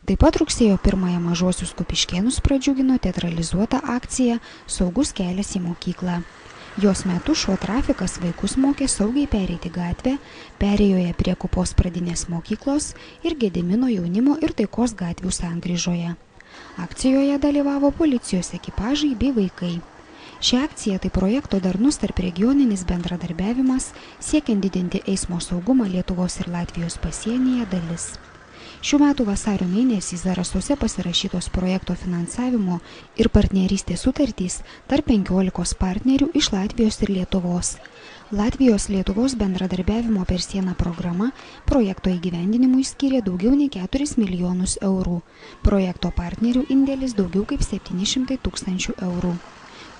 Taip pat rugsėjo 1-ąją mažuosius Kupiškėnus pradžiugino teatralizuota akcija Saugus kelias į mokyklą. Jos metu šuo trafikas vaikus mokė saugiai pereiti gatvę, perėjoje prie Kupos pradinės mokyklos ir Gedimino jaunimo ir Taikos gatvių sankryžoje. Akcijoje dalyvavo policijos ekipažai bei vaikai. Ši akcija tai projekto darnus tarp regioninis bendradarbiavimas, siekiant didinti eismo saugumą Lietuvos ir Latvijos pasienyje dalis. Šių metų vasario mėnesį Zarasuose pasirašytos projekto finansavimo ir partnerystės sutartys tarp 15 partnerių iš Latvijos ir Lietuvos. Latvijos-Lietuvos bendradarbiavimo per sieną programa projekto įgyvendinimui skyrė daugiau nei 4 milijonus eurų. Projekto partnerių indėlis daugiau kaip 700 000 eurų.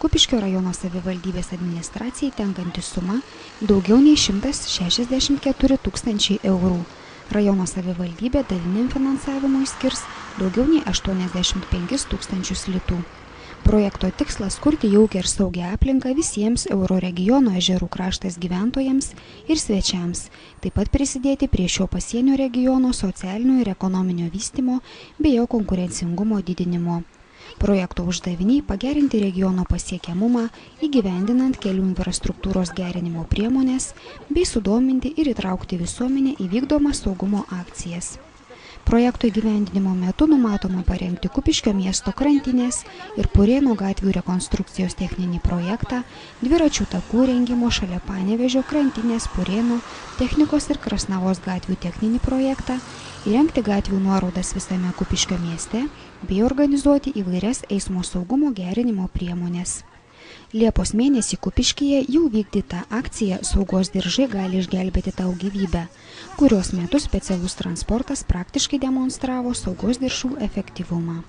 Kupiškio rajono savivaldybės administracijai tenkanti suma daugiau nei 164 000 eurų. Rajono savivaldybė daliniam finansavimui skirs daugiau nei 85 000 litų. Projekto tikslas kurti jaukią ir saugią aplinką visiems Euroregiono ežerų kraštas gyventojams ir svečiams, taip pat prisidėti prie šio pasienio regiono socialinio ir ekonominio vystymo bei jo konkurencingumo didinimo. Projekto uždaviniai pagerinti regiono pasiekiamumą, įgyvendinant kelių infrastruktūros gerinimo priemonės bei sudominti ir įtraukti visuomenę į vykdomas saugumo akcijas. Projekto įgyvendinimo metu numatoma parengti Kupiškio miesto krantinės ir Purėnų gatvių rekonstrukcijos techninį projektą, dviračių takų rengimo šalia Panevėžio krantinės Purėnų, technikos ir Krasnavos gatvių techninį projektą, įrengti gatvių nuorodas visame Kupiškio mieste bei organizuoti įvairias eismo saugumo gerinimo priemonės. Liepos mėnesį Kupiškyje jau vykdyta akcija Saugos diržai gali išgelbėti tau gyvybę, kurios metu specialus transportas praktiškai demonstravo saugos diržų efektyvumą.